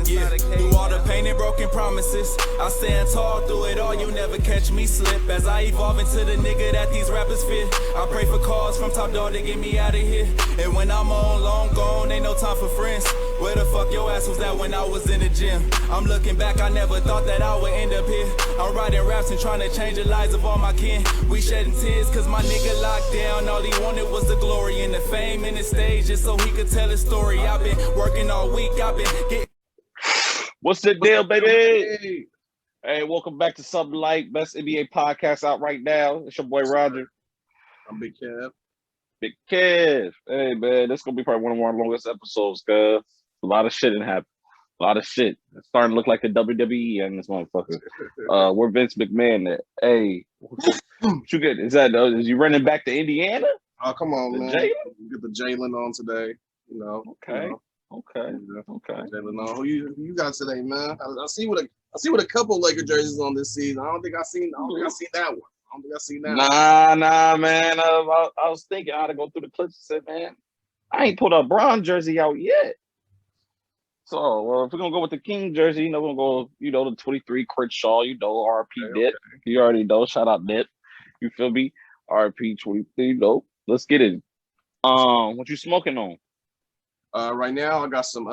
Yeah, through all the pain and broken promises, I stand tall through it all, you never catch me slip. As I evolve into the nigga that these rappers fit, I pray for calls from Top Dog to get me out of here. And when I'm on, long gone, ain't no time for friends. Where the fuck your ass was at when I was in the gym? I'm looking back, I never thought that I would end up here. I'm writing raps and trying to change the lives of all my kin. We shedding tears cause my nigga locked down. All he wanted was the glory and the fame and the stage just so he could tell his story. I've been working all week, I've been getting... What's the deal, baby? Hey, welcome back to Something Like, best NBA podcast out right now. It's your boy Roger. I'm Big Kev. Big Kev. Hey, man, this is going to be probably one of our longest episodes, cuz a lot of shit didn't happen. A lot of shit. It's starting to look like the WWE and this motherfucker. We're Vince McMahon. Hey, what you get? Is you running back to Indiana? Oh, come on, man. Jalen? Get the Jalen on today. You know. Okay. You know. Okay. Jalen on. Who you got today, man? I see what a couple Laker jerseys on this season. I don't think I seen that one. Nah, man. I was thinking I had to go through the clips and said, man, I ain't put a Bron jersey out yet. So if we're gonna go with the King jersey, we're gonna go, the 23 Crenshaw, RP Dip. Okay. You already know. Shout out Dip. You feel me? RP 23, Let's get it. What you smoking on? Right now I got some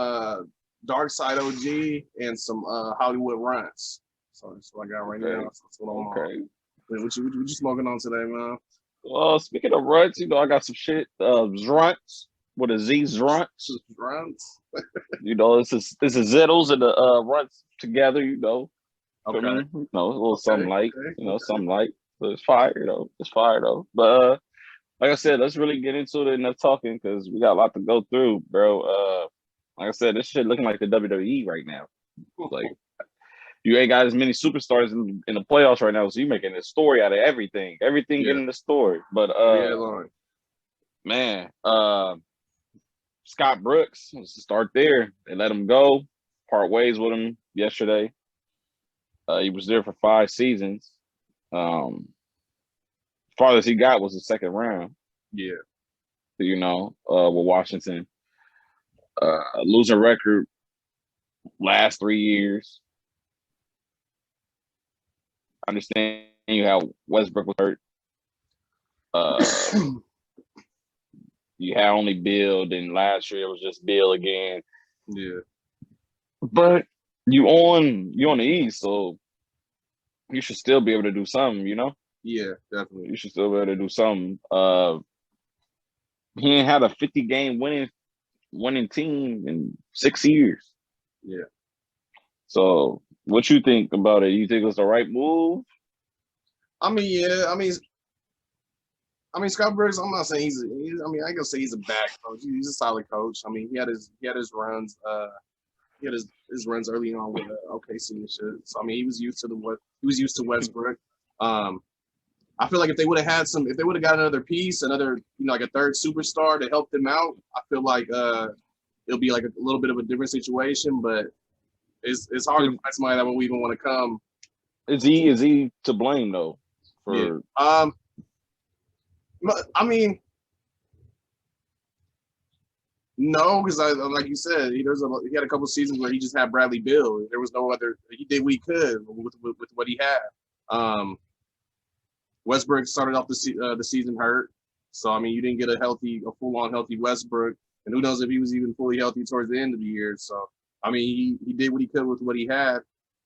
Dark Side OG and some Hollywood Runs. So that's what I got right now. That's what I'm on. What you smoking on today, man? Well, speaking of runs, I got some shit. Zrunts with a Z, Zrunts. Runs. This is Zittles and the runs together. Okay. A little something light. Something light. But it's fire though. But like I said, let's really get into it. Enough talking because we got a lot to go through, bro. Like I said, this shit looking like the WWE right now. Like you ain't got as many superstars in the playoffs right now, so you making a story out of everything. Everything getting the story. But man, Scott Brooks, let's start there. They let him go, part ways with him yesterday. He was there for 5 seasons. Farthest he got was the second round. Yeah. With Washington. Losing record last 3 years. I understand how Westbrook was hurt. You had only Bill, then last year it was just Bill again. Yeah. But you on the East, so you should still be able to do something, Yeah, definitely. You should still be able to do something. He ain't had a 50-game winning team in 6 years. Yeah. So what you think about it? You think it was the right move? I mean, Scott Brooks, I'm not saying I ain't gonna say he's a bad coach. He's a solid coach. I mean, he had his runs. He had his runs early on with OKC and shit. So I mean, he was used to Westbrook. I feel like if they would have got another piece, like a third superstar to help them out, I feel like it'll be like a little bit of a different situation. But it's hard to find somebody that would even want to come. Is he to blame though? I mean, no, because like you said, he had a couple of seasons where he just had Bradley Beal. There was no other. He did what he could with what he had. Westbrook started off the season hurt, so I mean, you didn't get a full-on healthy Westbrook, and who knows if he was even fully healthy towards the end of the year. So I mean, he did what he could with what he had.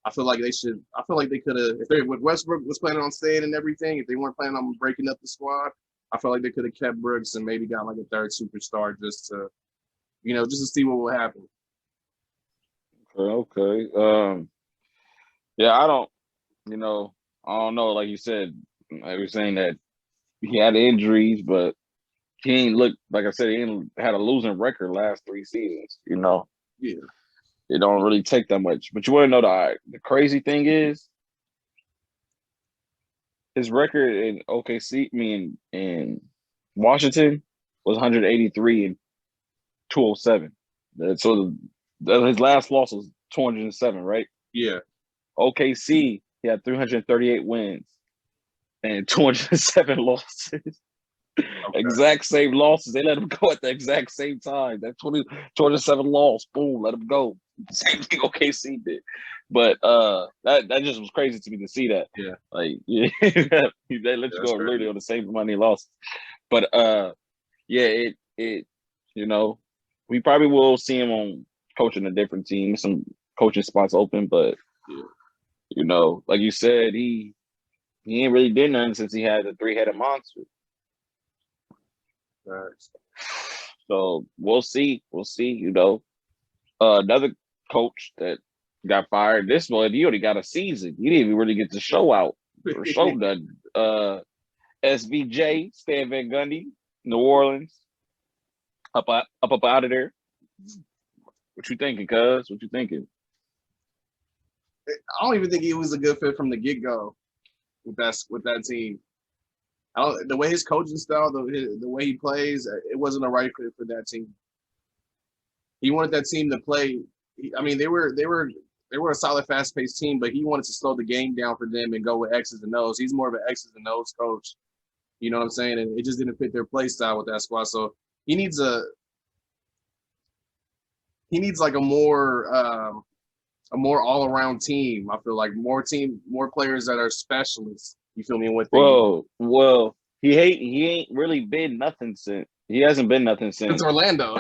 I feel like they could have, if Westbrook was planning on staying and everything, if they weren't planning on breaking up the squad, I feel like they could have kept Brooks and maybe got like a third superstar just to see what would happen. Okay. Yeah, I don't know. Like you said, I was saying that he had injuries, but he ain't looked, like I said, he ain't had a losing record last 3 seasons, Yeah. It don't really take that much. But you want to know the crazy thing is his record in OKC, in Washington was 183 and 207. So his last loss was 207, right? Yeah. OKC, he had 338 wins and 207 losses. Okay. Exact same losses. They let him go at the exact same time. That 207 loss, boom, let him go. Same thing OKC did. But that just was crazy to me to see that. Yeah. Like they let you go literally on the same money lost. But yeah, it you know, we probably will see him on coaching a different team, some coaching spots open, but you know, like you said, he ain't really did nothing since he had the 3-headed monster. Right. So we'll see. We'll see, you know. Another coach that got fired. This one, he already got a season. He didn't even really get the show out or show done. SVJ, Stan Van Gundy, New Orleans, up out of there. What you thinking, cuz? What you thinking? I don't even think he was a good fit from the get-go with that team. The way his coaching style, the way he plays, it wasn't a right fit for that team. He wanted that team to play. I mean, they were a solid, fast-paced team, but he wanted to slow the game down for them and go with X's and O's. He's more of an X's and O's coach. You know what I'm saying? And it just didn't fit their play style with that squad. So he needs like a more all-around team. I feel like more players that are specialists. You feel me? Well, he ain't really been nothing since. He hasn't been nothing since Orlando.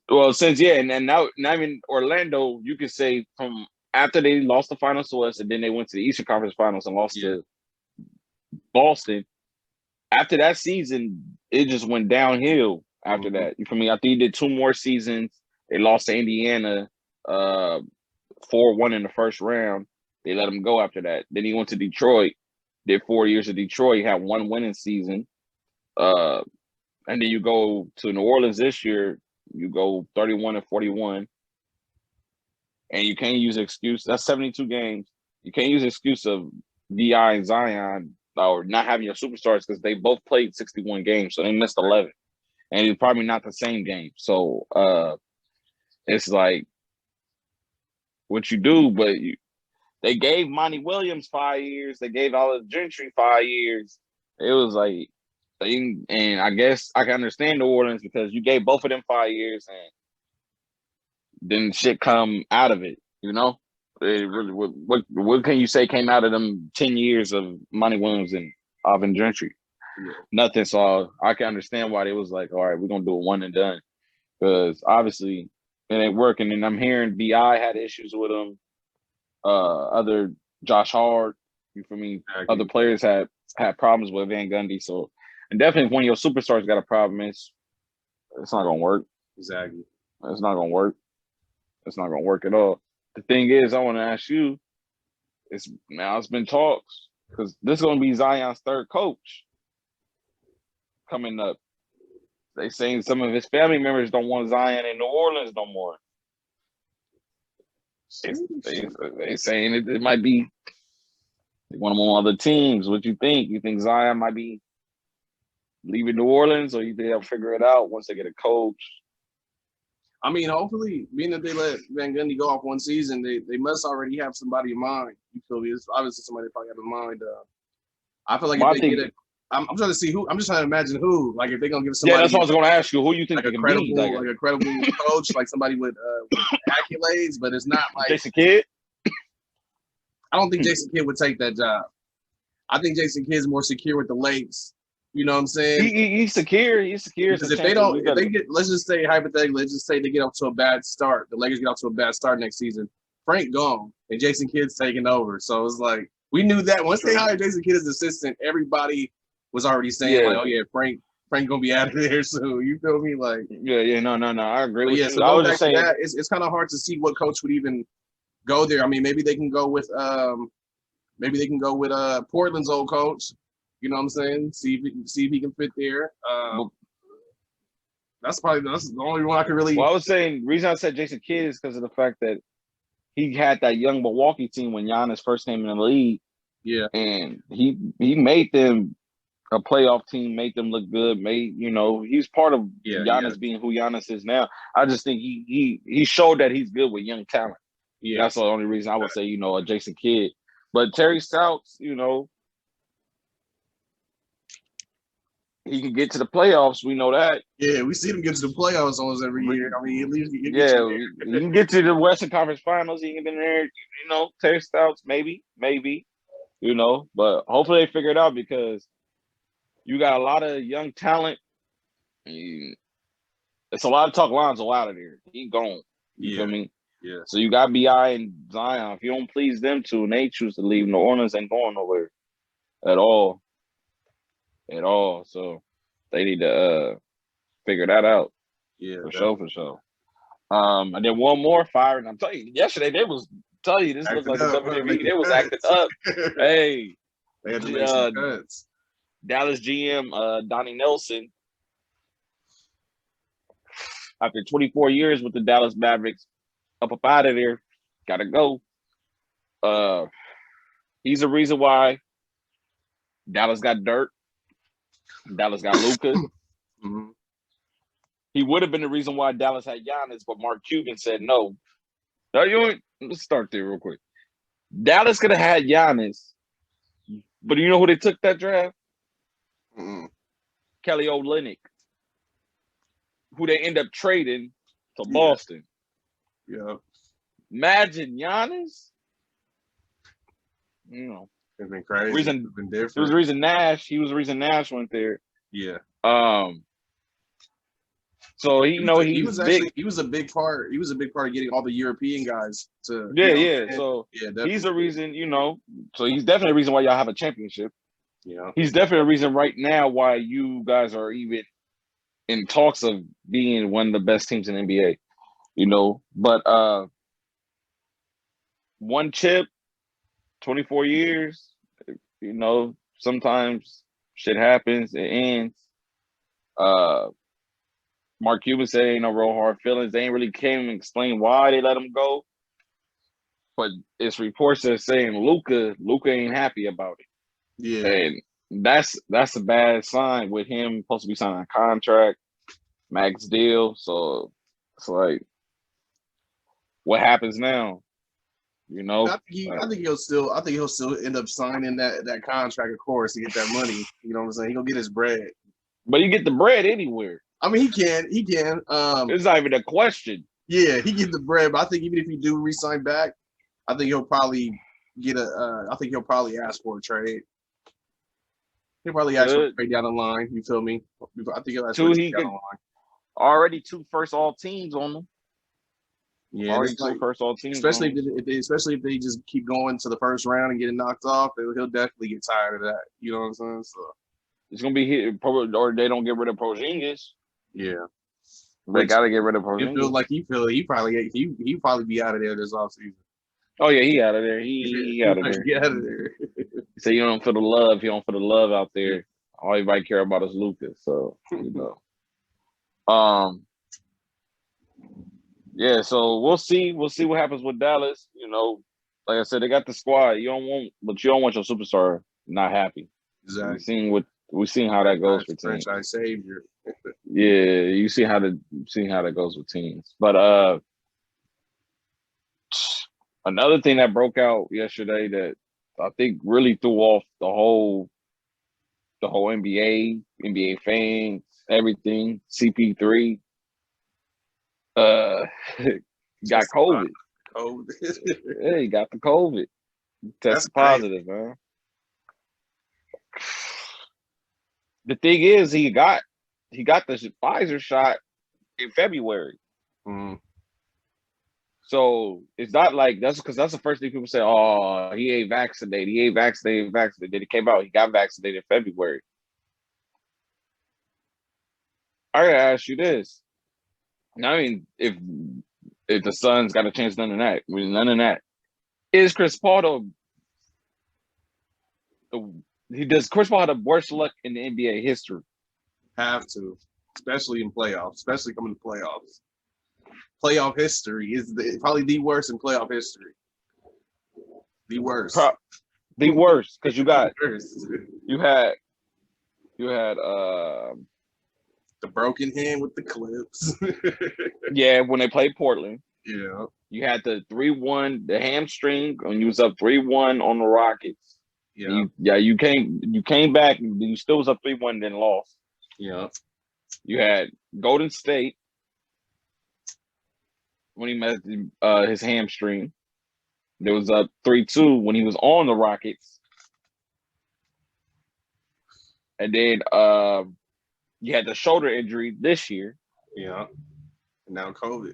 Well, since and now in Orlando, you could say from after they lost the finals to us, and then they went to the Eastern Conference Finals and lost to Boston. After that season, it just went downhill. After that, you feel me? I think he did 2 more seasons. They lost to Indiana, 4-1 in the first round. They let him go after that. Then he went to Detroit. Did 4 years of Detroit. He had 1 winning season. And then you go to New Orleans this year, you go 31-41. And you can't use excuse. That's 72 games. You can't use excuse of DI and Zion or not having your superstars because they both played 61 games. So they missed 11. And it's probably not the same game. So it's like what you do, but they gave Monty Williams 5 years. They gave Oliver Gentry 5 years. It was like, and I guess I can understand New Orleans because you gave both of them 5 years and then shit come out of it, you know? It really, what can you say came out of them 10 years of Monty Williams and Alvin Gentry? Yeah. Nothing. So I can understand why they was like, all right, we're going to do a one and done because obviously it ain't working. And I'm hearing BI had issues with him. Other Josh Hart, you feel me? Exactly. Other players had problems with Van Gundy. So, and definitely if one of your superstars got a problem, it's not gonna work. Exactly. It's not gonna work. It's not gonna work at all. The thing is, I want to ask you, it's been talks because this is gonna be Zion's 3rd coach coming up. They saying some of his family members don't want Zion in New Orleans no more. They saying it might be they want him on other teams. What you think? You think Zion might be leaving New Orleans, or you think they'll figure it out once they get a coach? I mean, hopefully, being that they let Van Gundy go off 1 season, they must already have somebody in mind. You feel me? It's obviously somebody they probably have in mind. I feel like if they get it, I'm trying to see who. I'm just trying to imagine who. Like if they're gonna give somebody. Yeah, that's what I was gonna ask you. Who you think like a credible coach, like somebody with accolades, but it's not like Jason Kidd. I don't think Jason Kidd would take that job. I think Jason Kidd's more secure with the Lakes. You know what I'm saying? He's secure. He's secure. Because if they get, let's just say hypothetically, let's just say they get off to a bad start. The Lakers get off to a bad start next season. Frank gone and Jason Kidd's taking over. So it's like we knew that once they hired Jason Kidd as assistant, everybody was already saying like, oh yeah, Frank gonna be out of there soon. You feel me? Like no. I agree with you. So I was just saying that it's kind of hard to see what coach would even go there. I mean, maybe they can go with Portland's old coach. You know what I'm saying? See if he can fit there. That's the only one I can really. Well, I was saying the reason I said Jason Kidd is because of the fact that he had that young Milwaukee team when Giannis first came in the league. Yeah, and he made them a playoff team, made them look good. He's part of Giannis being who Giannis is now. I just think he showed that he's good with young talent. Yeah, that's the only reason I would say a Jason Kidd. But Terry Stotts, he can get to the playoffs. We know that. Yeah, we see him get to the playoffs almost every year. I mean, at least he Yeah, he can get to the Western Conference Finals. He can be in there, taste outs, maybe, but hopefully they figure it out because you got a lot of young talent. It's a lot of talk. Lonzo out of there. He gone. You feel me? Yeah. So you got BI and Zion. If you don't please them two and they choose to leave, New Orleans ain't going nowhere at all. So they need to figure that out. Yeah, for sure. And then one more fire, and I'm telling you, yesterday they was this looks like the WWE. They was acting up. Hey, they had to make some cuts. Dallas GM Donnie Nelson, after 24 years with the Dallas Mavericks, up out of there, gotta go. He's the reason why Dallas got dirt. Dallas got Luka. Mm-hmm. He would have been the reason why Dallas had Giannis, but Mark Cuban said no. Let's start there real quick. Dallas could have had Giannis, but you know who they took that draft? Mm-hmm. Kelly Olynyk, who they end up trading to Boston. Yeah. Imagine Giannis. It's been crazy. It's been different. He was the reason Nash went there. Yeah. So he was a big part. He was a big part of getting all the European guys to. So he's the reason. So he's definitely the reason why y'all have a championship. He's definitely a reason right now why you guys are even in talks of being one of the best teams in the NBA. But one chip, 24 years. Sometimes shit happens. It ends. Mark Cuban said ain't no real hard feelings. They ain't really came and explain why they let him go. But it's reports that are saying Luka ain't happy about it. Yeah. And that's a bad sign with him supposed to be signing a contract, max deal. So it's like, what happens now? I think he'll still end up signing that contract, of course, to get that money. You know what I'm saying? He'll get his bread. But you get the bread anywhere. I mean, he can. It's not even a question. Yeah, he get the bread, but I think even if he do re-sign back, I think he'll probably ask for a trade. He'll probably ask for a trade down the line. You feel me? I think he'll ask for a trade down the line. Already 2 first all teams on them. Yeah, already 2 first all teams. Especially if they just keep going to the first round and getting knocked off, he'll definitely get tired of that. You know what I'm saying? So it's gonna be hit, or they don't get rid of Porzingis. Yeah, they got to get rid of Porzingis. It feels like he probably be out of there this offseason. Oh yeah, he out of there. He out of there. He out of there. He said you don't feel the love. You don't feel the love out there. All anybody care about is Lucas. So Yeah, so we'll see. We'll see what happens with Dallas. Like I said, they got the squad. You don't want your superstar not happy. Exactly. We've seen how that goes for teams. Franchise savior. Yeah, you see how that goes with teams. But another thing that broke out yesterday that I think really threw off the whole NBA fans, everything. CP3 got COVID. Yeah, he got the COVID. Tested positive, man. The thing is, he got the Pfizer shot in February. Mm-hmm. So it's not like that's the first thing people say. Oh, he ain't vaccinated. He ain't vaccinated. Then it came out he got vaccinated in February. I gotta ask you this. I mean, if the Suns got a chance, none of that. Is Chris Paul does Chris Paul have the worst luck in the NBA history? Have to, especially in playoffs, especially coming to playoffs. Playoff history is probably the worst in playoff history. The worst. The worst, because you had the broken hand with the Clips. Yeah, when they played Portland. Yeah. You had the 3-1, the hamstring, when you was up 3-1 on the Rockets. Yeah. You came back and you still was up 3-1, then lost. Yeah. You had Golden State when he messed his hamstring. There was up 3-2 when he was on the Rockets. And then you had the shoulder injury this year. Yeah. And now COVID.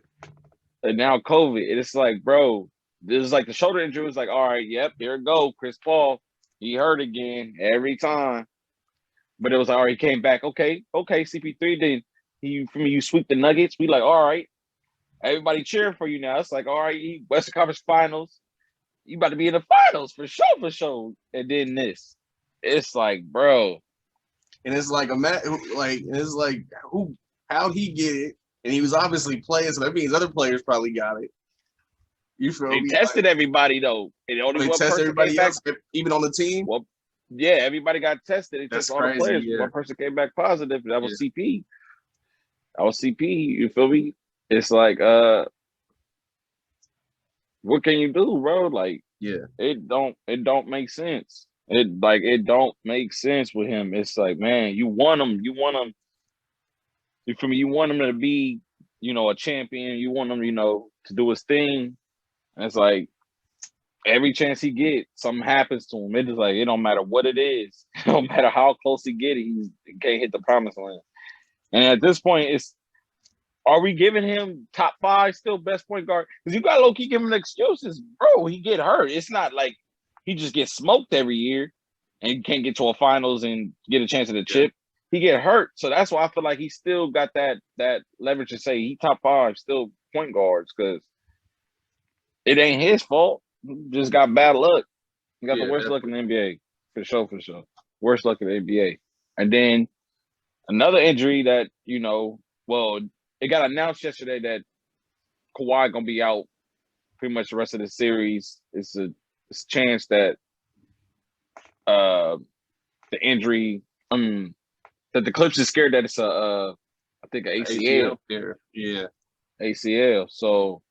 And now COVID. And it's like, bro, this is like the shoulder injury was like, all right, yep, here it go. Chris Paul, he hurt again every time. But it was like, all right, he came back. Okay, CP3, then you sweep the Nuggets. We like, all right, everybody cheering for you now. It's like, all right, Western Conference Finals. You about to be in the finals for sure. And then this. It's like, bro. And it's like how'd he get it? And he was obviously playing, so that means other players probably got it. You feel They me? tested everybody though. And only They one tested person everybody came else, back. even on the team. Well, yeah, everybody got tested. They That's tested all the crazy, players. yeah. One person came back positive. That was CP. That was CP. You feel me? It's like, what can you do, bro? Like, Yeah. it don't make sense. It don't make sense with him. It's like, man, you want him. You feel me? You want him to be, a champion. You want him, to do his thing. And it's like every chance he get, something happens to him. It's just like it don't matter what it is. It don't matter how close he get, he can't hit the promised land. And at this point, are we giving him top 5 still best point guard? Because you got low key giving him excuses, bro. He get hurt. It's not like he just gets smoked every year and you can't get to a finals and get a chance at a chip. He get hurt, so that's why I feel like he still got that leverage to say he top 5 still point guards because it ain't his fault. He just got bad luck. He got the worst luck in the NBA for sure. Worst luck in the NBA, and then another injury that well. It got announced yesterday that Kawhi gonna be out pretty much the rest of the series. It's a chance that the injury that the Clips is scared that it's I think an ACL. Yeah. ACL. So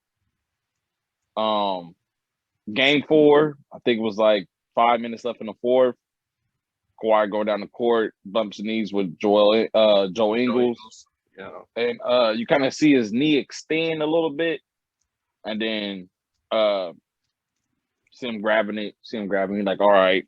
game 4, I think it was like 5 minutes left in the fourth. Kawhi going down the court, bumps his knees with Joe Ingles. Yeah. And you kind of see his knee extend a little bit, and then see him grabbing it, like, all right.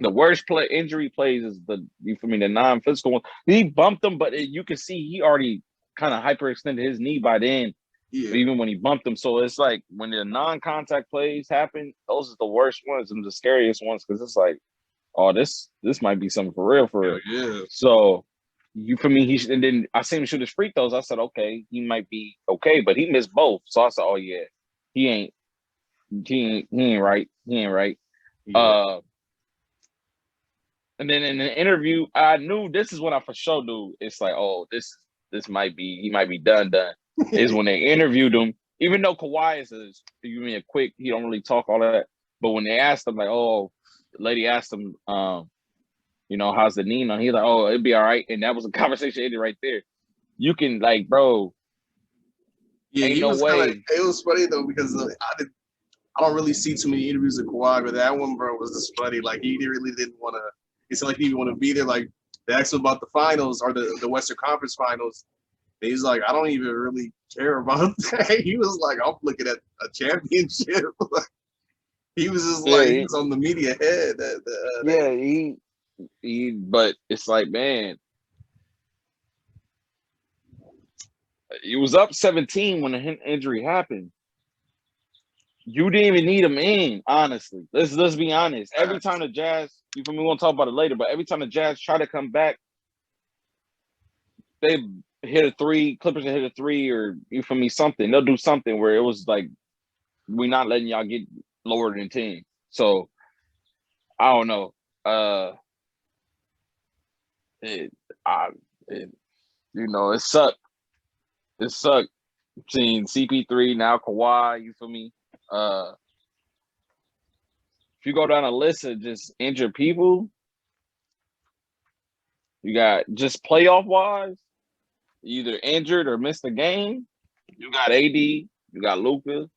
The worst injury plays is the non-physical one. He bumped him, but you can see he already kind of hyperextended his knee by then, even when he bumped him. So it's like when the non-contact plays happen, those are the worst ones and the scariest ones because it's like, oh, this might be something for real. Yeah. So for me, and then I seen him shoot his free throws. I said, okay, he might be okay, but he missed both. So I said, oh yeah, he ain't right. Yeah. And then in the interview, I knew this is when I for sure knew it's like, oh, this might be he might be done. Is when they interviewed him, even though Kawhi is quick, he don't really talk all that. But when they asked him, like, oh, the lady asked him, how's the knee? And he's like, oh, it'd be all right. And that was a conversation ended right there. You can bro. Yeah, ain't no way. It was funny though because I don't really see too many interviews of Kawhi, but that one, bro, was just funny. Like he really didn't want to. He said like he didn't want to be there. Like they asked him about the finals or the Western Conference Finals. And he's like, I don't even really care about that. He was like, I'm looking at a championship. He was just he was on the media head. But it's like, man, he was up 17 when the injury happened. You didn't even need him in, honestly. Let's be honest. Every time the Jazz, you feel me? We'll talk about it later, but every time the Jazz try to come back, they hit a 3, Clippers hit a 3, or you feel me, something. They'll do something where it was like, we're not letting y'all get lower than 10. So I don't know. It sucked. It sucked seeing CP3 now Kawhi. You feel me? If you go down a list of just injured people, you got just playoff wise, either injured or missed a game. You got AD, you got Luka,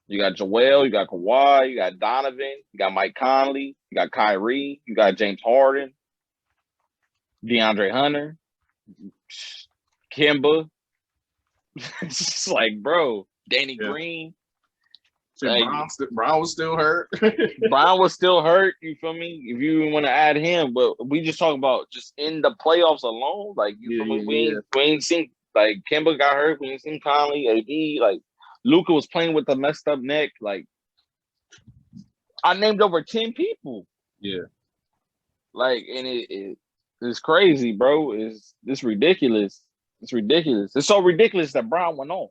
you got Joel, you got Kawhi, you got Donovan, you got Mike Conley, you got Kyrie, you got James Harden. DeAndre Hunter, Kimba. It's just like, bro, Danny Yeah. Green. Shit, Like, Brown was still hurt. Brown was still hurt. You feel me? If you even want to add him, but we just talking about just in the playoffs alone. Like, you feel me? We ain't seen like Kimba got hurt. We ain't seen Conley, AD. Like Luka was playing with a messed up neck. Like I named over 10 people. Yeah. Like, and it's crazy, bro. It's ridiculous. It's ridiculous. It's so ridiculous that Brown went off.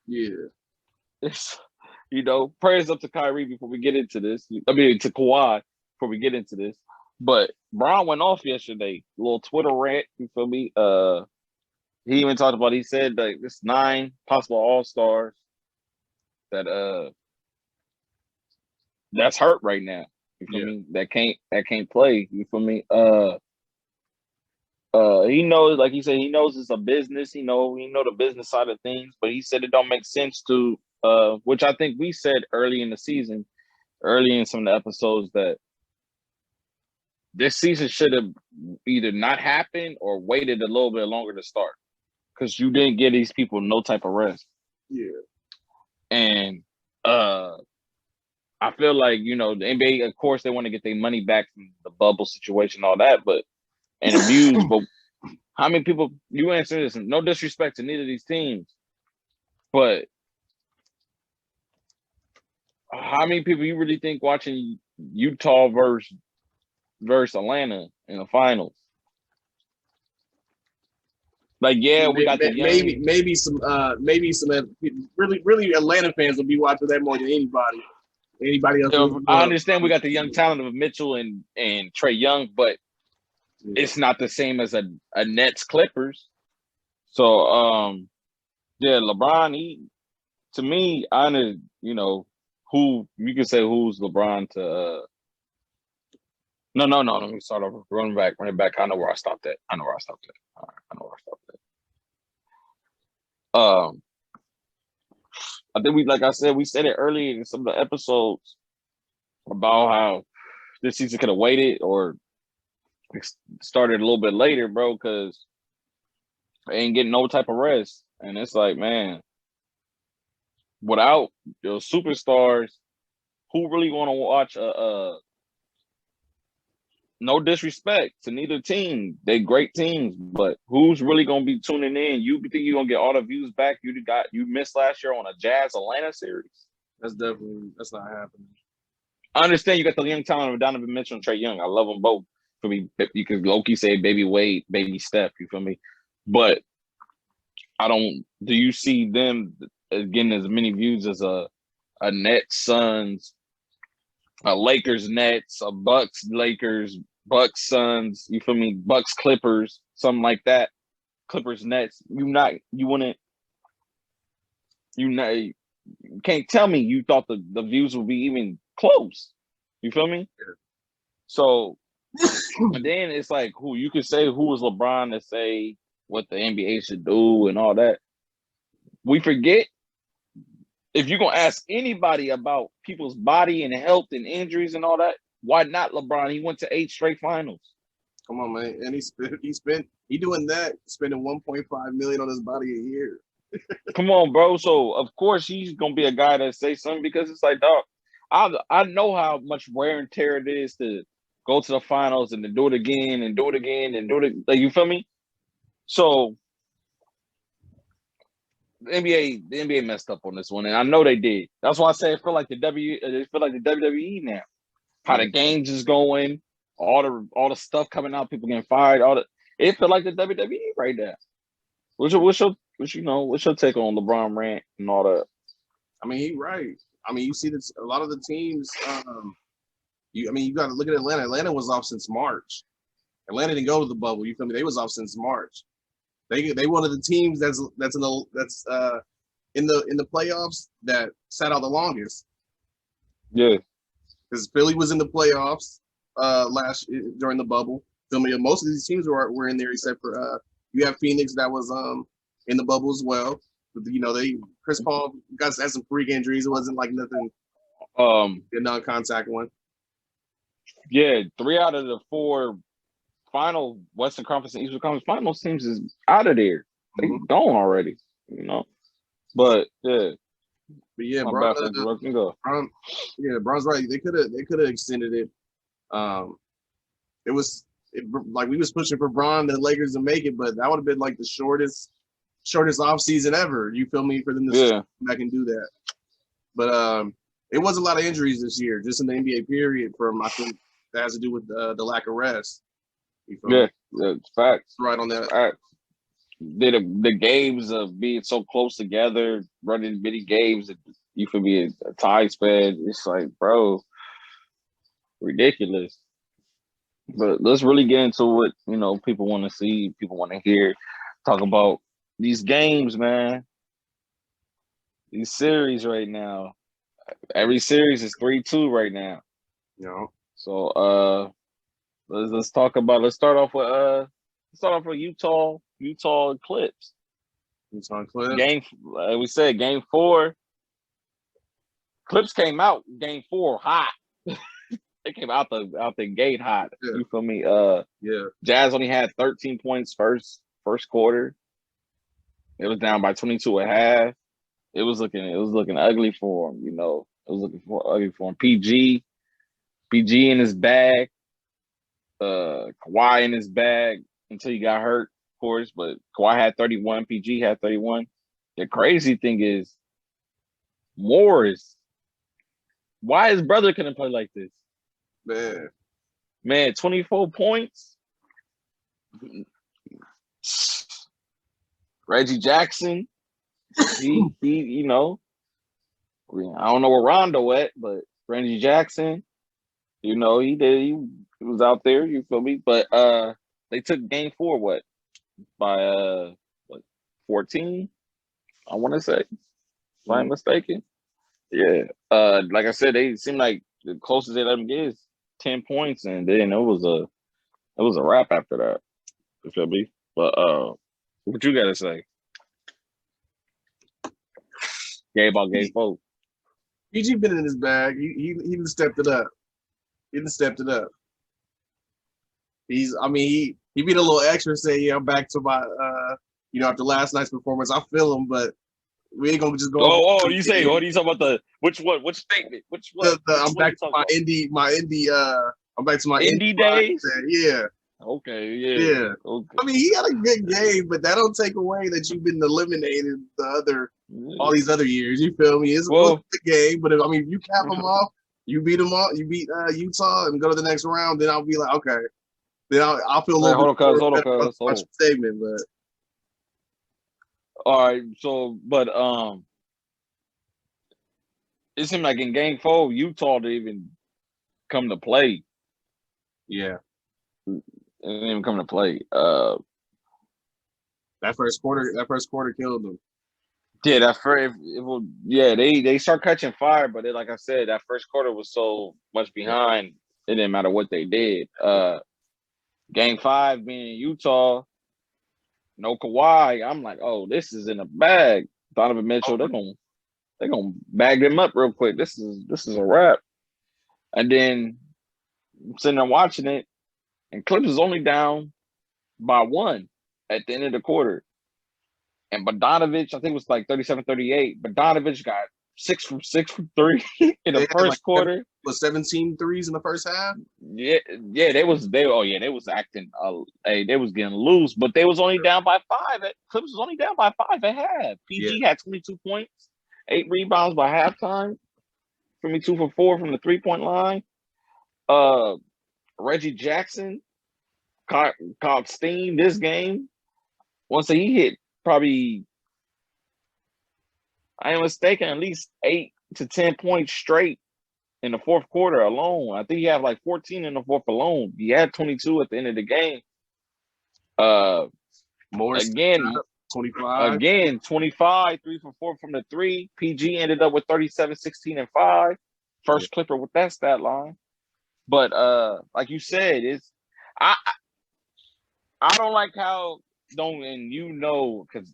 Yeah. It's, prayers up to Kyrie before we get into this. I mean, to Kawhi before we get into this. But Brown went off yesterday. A little Twitter rant, you feel me? He even talked about, he said like this 9 possible all-stars that that's hurt right now. You feel me? That can't play. You feel me? He knows, like he said, he knows it's a business. He know the business side of things, but he said it don't make sense to which I think we said early in the season, early in some of the episodes, that this season should have either not happened or waited a little bit longer to start, because you didn't give these people no type of rest. Yeah. And I feel like, the NBA, of course, they want to get their money back from the bubble situation, all that, but and abuse. But how many people, you answer this, no disrespect to neither of these teams, but how many people you really think watching Utah versus Atlanta in the finals? Like, yeah, we got the young, maybe some really Atlanta fans will be watching that more than anybody else. I understand we got the young talent of Mitchell and Trae Young, but it's not the same as a Nets Clippers. So yeah, LeBron, to me, who you can say who's LeBron to no, let me start over. Running back. I know where I stopped at. All right, I know where I stopped at. I think we said it earlier in some of the episodes about how this season could have waited or started a little bit later, bro, because they ain't getting no type of rest. And it's like, man, without your superstars, who really want to watch no disrespect to neither team. They great teams, but who's really gonna be tuning in? You think you're gonna get all the views back you missed last year on a Jazz Atlanta series? That's not happening. I understand you got the young talent of Donovan Mitchell and Trae Young. I love them both. For me, you could low-key say baby Wade, baby Steph, you feel me? But do you see them getting as many views as a Nets Suns, a Lakers Nets, a Bucks Lakers, Bucks Suns, you feel me? Bucks Clippers, something like that. Clippers Nets. You can't tell me you thought the views would be even close. You feel me? Yeah. So and then it's like you could say who was LeBron to say what the NBA should do and all that. We forget, if you're going to ask anybody about people's body and health and injuries and all that, why not LeBron? He went to 8 straight finals. Come on, man. And he doing that, spending $1.5 million on his body a year. Come on, bro. So, of course, he's going to be a guy that say something, because it's like, dog, I know how much wear and tear it is to go to the finals and to do it again and do it again and do it. Like, you feel me? So the NBA messed up on this one, and I know they did. That's why I say I feel like the WWE now. How the games is going, all the stuff coming out, people getting fired, it feel like the WWE right now. What's your take on LeBron rant and all that? I mean, he's right. I mean, you see this a lot of the teams. You got to look at Atlanta. Atlanta was off since March. Atlanta didn't go to the bubble. You feel me? They was off since March. They one of the teams that's in the playoffs that sat out the longest. Yeah, because Philly was in the playoffs during the bubble. Feel me? Most of these teams were in there except for you have Phoenix that was in the bubble as well. But, Chris Paul had some freak injuries. It wasn't like nothing. A non-contact one. Yeah, 3 out of the 4 final Western Conference and Eastern Conference Finals teams is out of there. They gone already, you know. But yeah. But yeah, My Bron, bad for interrupting. Go. Bron's right. They could have extended it. Like we was pushing for Bron the Lakers to make it, but that would have been like the shortest off season ever. You feel me? For them to come back and do that. But it was a lot of injuries this year, just in the NBA period. From I think that has to do with the lack of rest. You feel me? Yeah, facts. Right on that. Facts. The games of being so close together, running many games, you feel me, a tie spread. It's like, bro, ridiculous. But let's really get into what, you know, people want to see, people want to hear. Talk about these games, man. These series right now. Every series is 3-2 right now. You know. So let's start off with Utah Eclipse. Utah Eclipse. We said game 4. Clips came out game 4 hot. They came out the gate hot. Yeah. You feel me? Jazz only had 13 points first quarter. It was down by 22 at half. It was looking ugly for him, you know. It was looking ugly for him. PG in his bag. Kawhi in his bag until he got hurt, of course. But Kawhi had 31. PG had 31. The crazy thing is, Morris. Why his brother couldn't play like this? Man, 24 points. Reggie Jackson. He you know, I don't know where Rondo at, but Reggie Jackson, you know, he was out there, you feel me? But they took game 4 by 14, I want to say, if I'm mistaken. Yeah. Like I said, they seem like the closest they let them get is 10 points, and then it was a wrap after that. You feel me? But what you gotta say? Game 4. PG been in his bag. He done stepped it up. He beat a little extra, say, yeah, I'm back to my after last night's performance. I feel him, but we ain't gonna just go. What are you talking about? Which one? Which statement? Which one? I'm back to my indie. I'm back to my indie days. Yeah. Okay. Yeah. Okay. I mean, he had a good game, but that don't take away that you've been eliminated all these other years. You feel me? It's a good game, but if you cap them off, you beat them off, you beat Utah, and go to the next round, then I'll be like, okay. Then I'll feel a little hold on. Statement, but. All right, so but it seemed like in game 4, Utah didn't even come to play. Yeah, it didn't even come to play. That first quarter killed them. Yeah, they start catching fire, but like I said, that first quarter was so much behind. It didn't matter what they did. Game 5 being Utah. No Kawhi, I'm like, oh, this is in the bag. Donovan Mitchell, they're gonna bag them up real quick. This is a wrap. And then I'm sitting there watching it, and Clips is only down by 1 at the end of the quarter. And Bogdanovich, I think it was like 37-38. Bogdanovich got 6 from 3 in the first quarter. Was 17 threes in the first half? Yeah, they was acting they was getting loose, but they was only down by 5. Clips was only down by 5 at half. PG had 22 points, 8 rebounds by halftime. For me, 2 for 4 from the 3-point line. Reggie Jackson caught steam this game. Once he hit probably, I am mistaken, at least 8 to 10 points straight in the fourth quarter alone. I think he had like 14 in the fourth alone. He had 22 at the end of the game. Morris again, 25. Again, 25, 3 for 4 from the 3. PG ended up with 37, 16, and 5. First Clipper with that stat line. But like you said, I don't like how because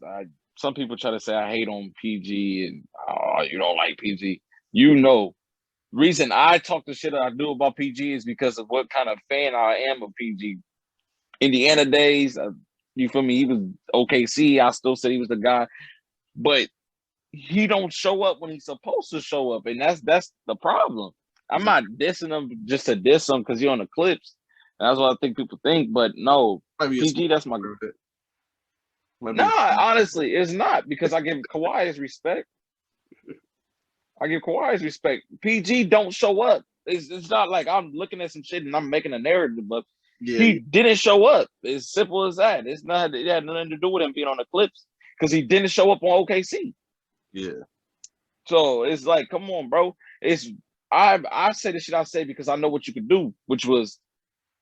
some people try to say I hate on PG and you don't like PG. Reason I talk the shit I do about PG is because of what kind of fan I am of PG. Indiana days. You feel me? He was OKC. I still say he was the guy, but he don't show up when he's supposed to show up, and that's the problem. I'm not dissing him just to diss him because he's on the Clips. That's what I think people think, but no, PG. That's my. Nah, honestly, it's not because I give Kawhi his respect. I give Kawhi his respect. PG don't show up. It's not like I'm looking at some shit and I'm making a narrative, but he didn't show up. It's simple as that. It had nothing to do with him being on the Clips because he didn't show up on OKC. Yeah. So it's like, come on, bro. I say the shit I say because I know what you could do, which was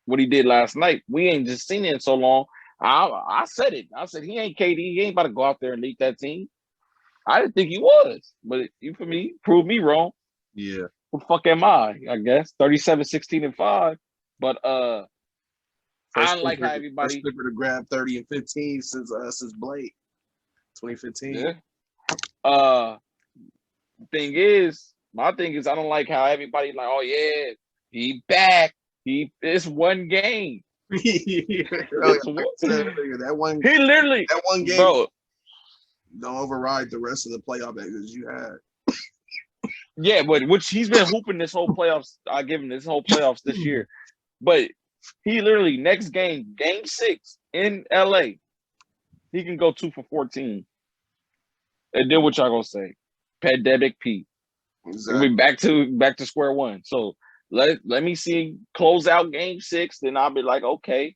what he did last night. We ain't just seen it in so long. I said it. I said he ain't KD. He ain't about to go out there and lead that team. I didn't think he was, but you for me proved me wrong. Yeah. Who the fuck am I guess 37, 16, and 5. But I don't like how everybody Clipper to grab 30 and 15 since Blake 2015. Yeah. My thing is I don't like how everybody like, oh yeah, he back. It's one game. That one game, bro. Don't override the rest of the playoff exits you had. Yeah, but which he's been hooping this whole playoffs. I give him this whole playoffs this year. But he literally next game 6 in LA, he can go 2 for 14. And then what y'all gonna say? Pandemic P. Exactly. We back to square one. So let me see close out game 6, then I'll be like, okay.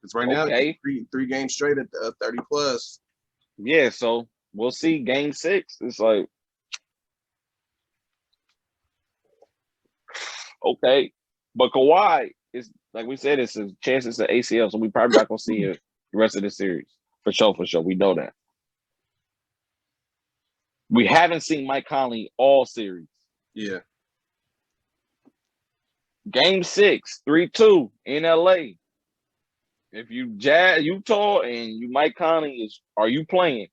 It's right now three games straight at 30 plus. Yeah, so we'll see game 6. It's like, okay. But Kawhi is, like we said, it's a chance it's an ACL, so we probably not gonna see it the rest of the series. For sure. We know that. We haven't seen Mike Conley all series. Yeah. Game 6, 3-2 in LA. If you Utah and you Mike Conley are you playing?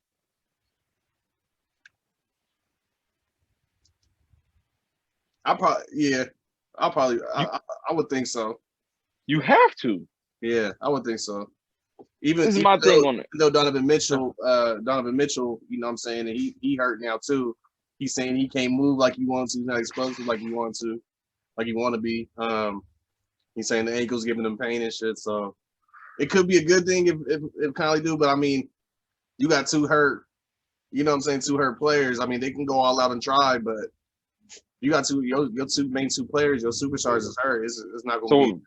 I would think so. You have to. Yeah, I would think so. Even this is my thing on it. Though Donovan Mitchell, you know what I'm saying, and he hurt now too. He's saying he can't move like he wants to, he's not explosive like he wants to, like he want to be. He's saying the ankle's giving him pain and shit. So it could be a good thing if Conley do, but I mean, you got 2 hurt, you know what I'm saying, 2 hurt players. I mean, they can go all out and try, but you got your 2 main 2 players, your superstars is hurt. It's not going to be.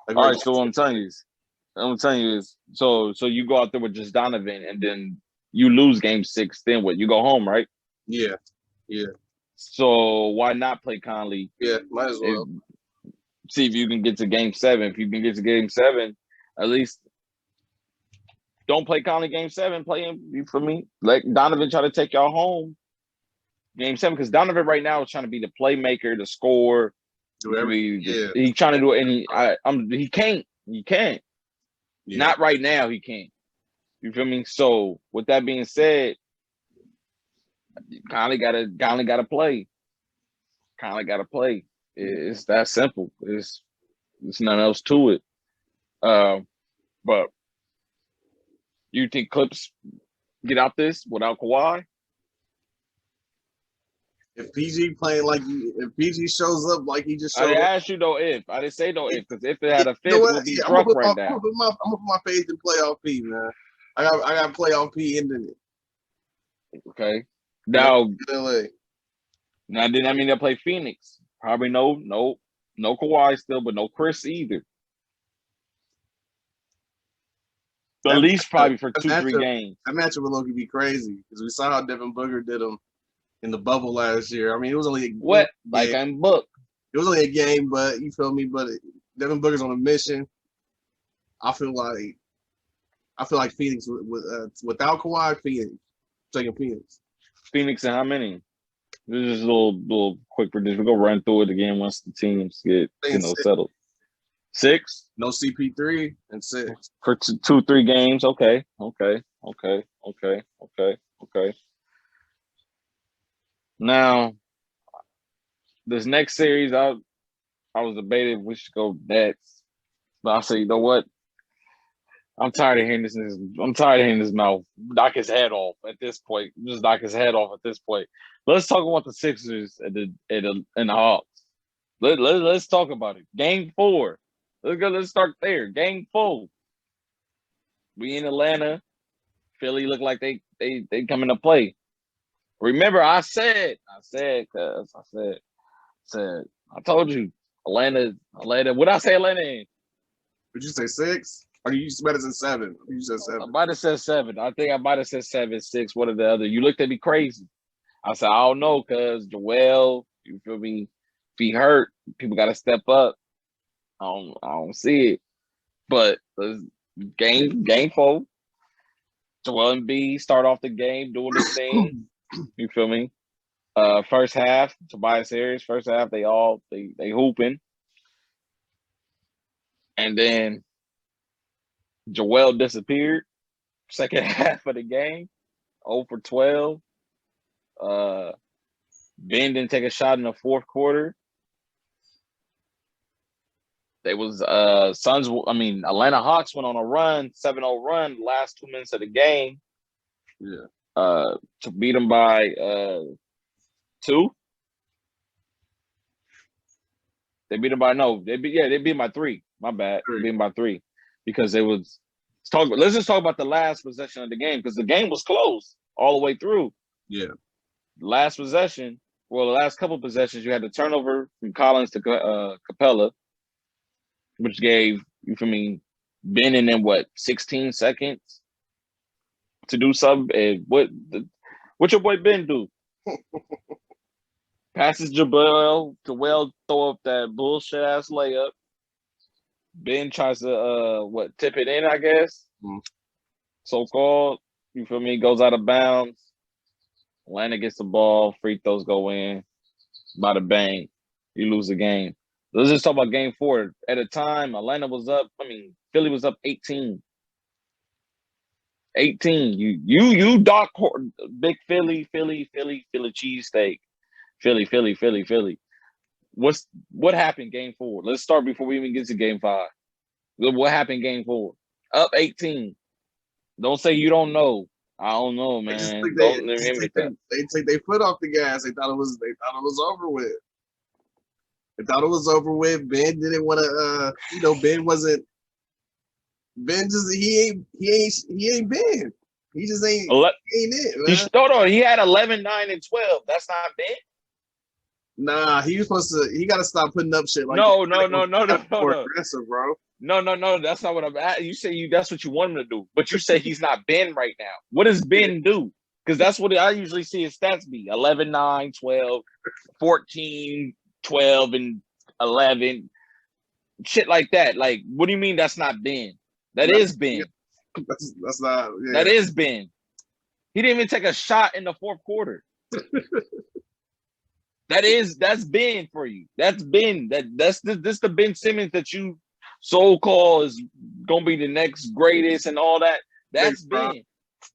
Like, all right, so what I'm telling you is, so you go out there with just Donovan, and then you lose game 6. Then what? You go home, right? Yeah. So why not play Conley? Yeah, might as well. See if you can get to game 7. If you can get to game 7, at least don't play Conley game 7. Play him. You feel me? Let Donovan try to take y'all home game 7, because Donovan right now is trying to be the playmaker, the scorer. He's trying to do it, and he can't. He can't. Yeah. Not right now. He can't. You feel me? So with that being said, Conley gotta play. Conley gotta play. It's that simple. It's nothing else to it. But you think Clips get out this without Kawhi? If PG playing if PG shows up like he just showed up. I asked you though if. I didn't say no if, because if it had a fit, it would be truck right now. I'm gonna put my faith in playoff P, man. I got playoff P ending it. Okay. Now didn't that mean they'll play Phoenix? Probably no Kawhi still, but no Chris either. At least probably for 2-3 games. That matchup would look be crazy because we saw how Devin Booker did him in the bubble last year. I mean, it was only I'm booked. It was only a game, but you feel me? But Devin Booker's on a mission. I feel like Phoenix without Kawhi, taking Phoenix. Phoenix and how many? This is just a little quick prediction. We'll go run through it again once the teams get settled. 6? No CP3 and 6 for 2-3 games. Okay. Now, this next series, I was debating if we should go Nets, but I said, you know what? I'm tired of hearing this. I'm tired of hearing his mouth knock his head off at this point. Just knock his head off at this point. Let's talk about the Sixers and the Hawks. Let's talk about it. Game 4. Let's go. Let's start there. Game 4. We in Atlanta. Philly look like they coming to play. Remember, I told you Atlanta. What I say Atlanta in? Did you say 6? Or you might have said 7? You said 7. I might have said 7. I think I might have said 7, 6, one or the other. You looked at me crazy. I said, I don't know, cuz Joel, you feel me? If he hurt, people got to step up. I don't see it. But game 4, Joel Embiid start off the game doing this thing. You feel me? First half, Tobias Harris, first half, they hooping. And then Joel disappeared. Second half of the game, 0 for 12. Ben didn't take a shot in the fourth quarter. They was Atlanta Hawks went on a run, 7-0 run, last 2 minutes of the game. Yeah. To beat them by 2. They beat them by they beat them by 3. My bad. They beat them by 3 because let's just talk about the last possession of the game because the game was close all the way through. Yeah. Last possession, the last couple possessions, you had the turnover from Collins to Capella, which gave, you feel me, Ben and then 16 seconds to do something. And what your boy Ben do? Passes Joel throw up that bullshit ass layup. Ben tries to tip it in, I guess. So called. You feel me? Goes out of bounds. Atlanta gets the ball, free throws go in. Bada bang. You lose the game. Let's just talk about game 4. At the time, Atlanta was up. Philly was up 18. 18. You dark big Philly cheesesteak. Philly. What happened game 4? Let's start before we even get to game 5. What happened game 4? Up 18. Don't say you don't know. I don't know, man. They take their foot off the gas. They thought it was over with. They thought it was over with. Ben didn't want to. Ben wasn't. Ben just he ain't Ben. He just ain't. He ain't it, man. He had 11, 9, and 12. That's not Ben. Nah, he was supposed to. He got to stop putting up shit like no. Aggressive, bro. No. That's not what I'm at. You say that's what you want him to do, but you say he's not Ben right now. What does Ben do? Because that's what I usually see his stats be: 11, 9, 12, 14, 12, and 11, shit like that. Like, what do you mean that's not Ben? That is Ben. That's not. Yeah. That is Ben. He didn't even take a shot in the fourth quarter. That's Ben for you. That's Ben. This the Ben Simmons that you so-called is gonna be the next greatest and all that. That's Ben.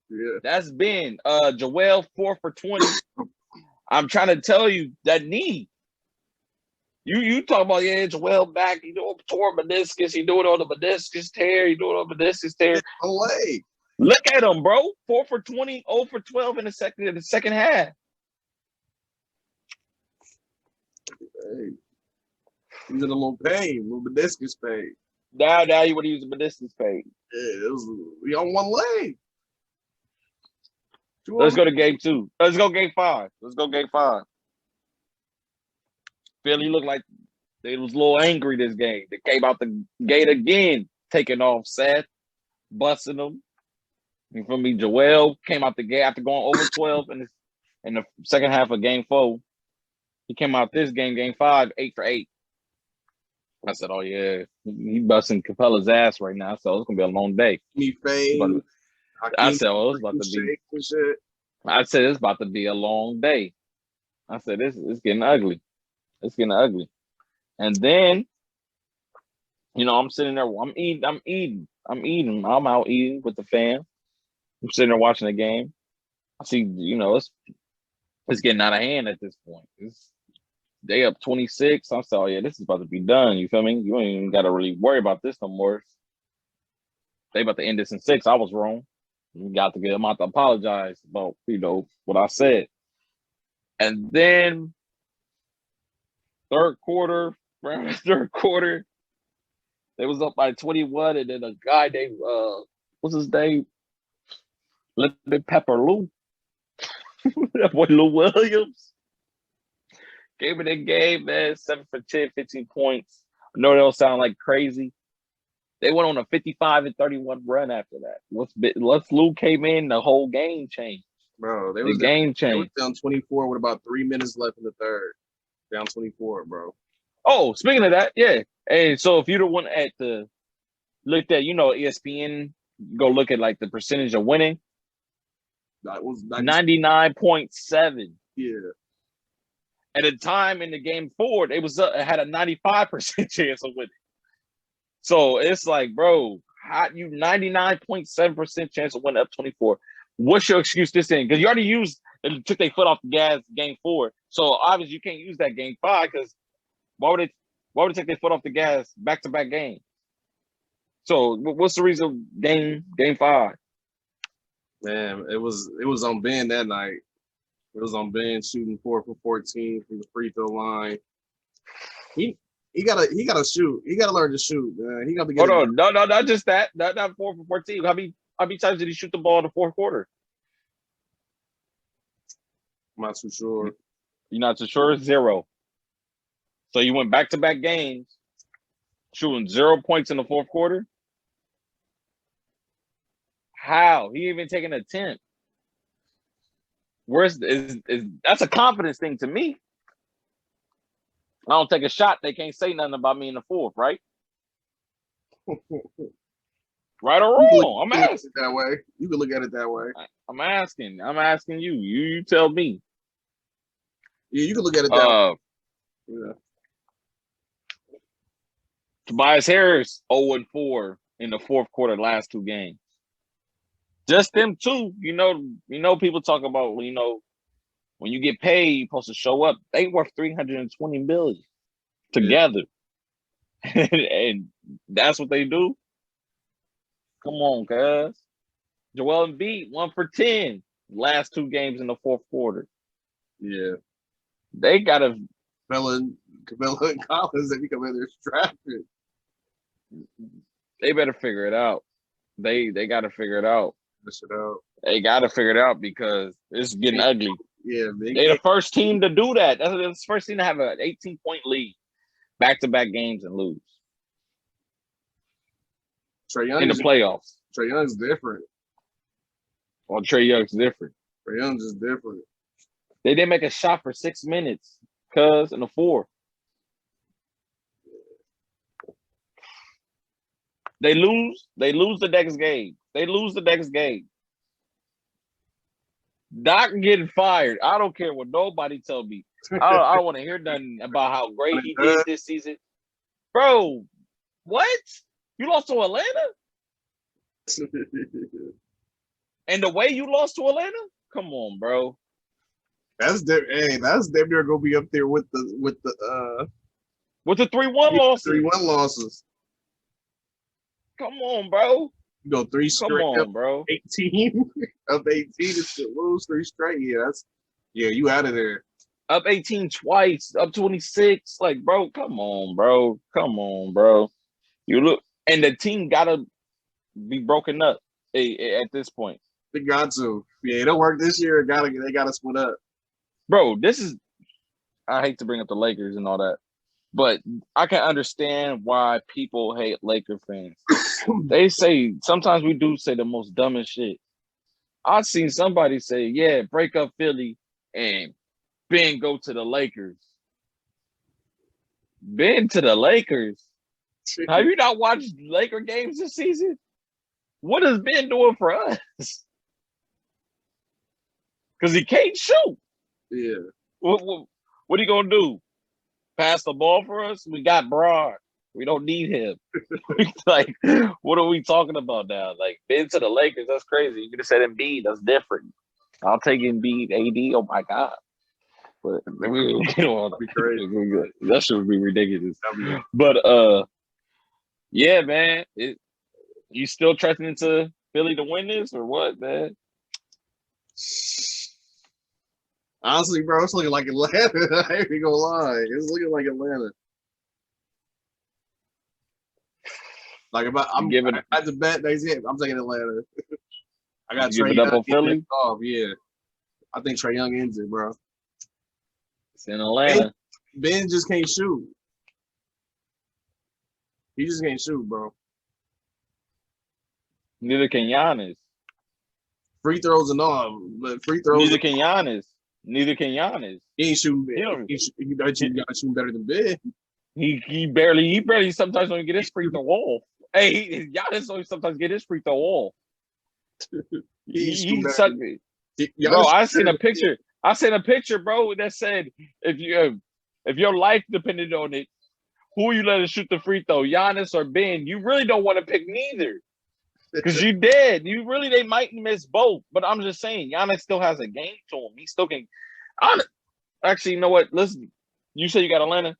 Yeah. That's Ben. Joel 4 for 20. I'm trying to tell you that knee. You talk about Joel back. He doing tore meniscus. He doing on the meniscus tear. He doing on the meniscus tear. Away. Look at him, bro. 4 for 20, 0 for 12 in the second half. Hey. He's in a little pain, a little meniscus pain. Now you want to use the meniscus pain. Yeah, we on one leg. Let's go to game 2. Let's go game 5. Philly looked like they was a little angry this game. They came out the gate again, taking off Seth, busting them. You feel me? Joel came out the gate after going over 12 in the second half of game 4. He came out this game 5, 8 for 8. I said, oh, yeah, he busting Capella's ass right now, so it's going to be a long day. I said, well, it's about to be. I said, it's about to be a long day. I said, it's getting ugly. It's getting ugly. And then, I'm sitting there, I'm eating. I'm out eating with the fam. I'm sitting there watching the game. I see, it's getting out of hand at this point. They up 26. I said, oh, yeah, this is about to be done. You feel me? You ain't even got to really worry about this no more. they about to end this in 6. I was wrong. We got to get them out to apologize about, what I said. And then third quarter, they was up by 21, and then a guy named what's his name? Lemon Pepper Lou. That boy Lou Williams. Came in the game, man, 7 for 10, 15 points. I know they don't sound like crazy. They went on a 55-31 run after that. Once Lou came in, the whole game changed. Bro, The game they was changed. down 24 with about 3 minutes left in the third. Down 24, bro. Oh, speaking of that, yeah. Hey, so if you're the one looked at, ESPN, go look at like the percentage of winning. That was 99.7. Yeah. At the time in the game 4, it had a 95% chance of winning. So it's like, bro, how you 99.7% chance of winning up 24. What's your excuse this in? Because you already took their foot off the gas game 4. So obviously you can't use that game 5 because why would they take their foot off the gas back-to-back games? So what's the reason game 5? Man, it was on Ben that night. It was on Ben shooting 4 for 14 from the free throw line. He gotta shoot. He gotta learn to shoot, man. He got to get. Hold on, no, not just that. Not 4 for 14. How many times did he shoot the ball in the fourth quarter? I'm not too sure. You're not too sure? 0. So you went back-to-back games, shooting 0 points in the fourth quarter. How? He even taking an attempt. That's a confidence thing to me. I don't take a shot. They can't say nothing about me in the fourth, right? Right or wrong? I'm asking. That way. You can look at it that way. I'm asking. I'm asking you. You tell me. Yeah, you can look at it that way. Yeah. Tobias Harris 0-4 in the fourth quarter last 2 games. Just them 2. You know people talk about, when you get paid, you're supposed to show up. They worth $320 million together. Yeah. And that's what they do. Come on, guys. Joel Embiid 1 for 10 last 2 games in the fourth quarter. Yeah. They gotta Camilla and Collins, they become in there strapping. They better figure it out. They gotta figure it out. They gotta figure it out because it's getting ugly. Yeah, they're the first team to do that. That's the first team to have an 18-point lead, back-to-back games and lose. Trae Young in the playoffs. Trae Young's different. Well, Trae Young's different. Trae Young's just different. They didn't make a shot for 6 minutes, in the fourth. They lose the next game. Doc getting fired. I don't care what nobody tell me. I don't want to hear nothing about how great he did this season. Bro, what? You lost to Atlanta? And the way you lost to Atlanta? Come on, bro. That's damn near gonna be up there with the 3-1 losses. 3-1 losses. Come on, bro. You go 3 straight. Come on, bro. 18 up 18 is to lose 3 straight. Yeah, you out of there. Up 18 twice, up 26. Like, bro, come on, bro. You look, and the team gotta be broken up at this point. They got to. Yeah, it don't work this year. They gotta split up. Bro, I hate to bring up the Lakers and all that, but I can understand why people hate Laker fans. Sometimes we do say the most dumbest shit. I've seen somebody say, yeah, break up Philly and Ben go to the Lakers. Ben to the Lakers? Have you not watched Laker games this season? What has Ben doing for us? Because he can't shoot. Yeah. What are you going to do? Pass the ball for us? We got Braun. We don't need him. Like, what are we talking about now? Like, Ben to the Lakers, that's crazy. You could have said Embiid, that's different. I'll take Embiid, AD, oh my God. But that should be ridiculous. But yeah, man, You still trusting into Philly to win this or what, man? Honestly, bro, it's looking like Atlanta. I ain't gonna lie. It's looking like Atlanta. Like if I'm at the bet next game, I'm taking Atlanta. I got Trae Young on Philly off. Yeah, I think Trae Young ends it, bro. It's in Atlanta. Ben just can't shoot. He just can't shoot, bro. Neither can Giannis. Free throws and all, but free throws. Neither can Giannis. Neither can Giannis. He ain't shooting. He gotta shoot better than Ben. He barely sometimes don't get his free throw off. Hey, Giannis only sometimes get his free throw off. He sucked me. Bro, I seen a picture, bro, that said if your life depended on it, who you let us shoot the free throw, Giannis or Ben? You really don't want to pick neither. Because you did. They might miss both. But I'm just saying, Giannis still has a game to him. He still can. Actually, you know what? Listen, you say you got Atlanta.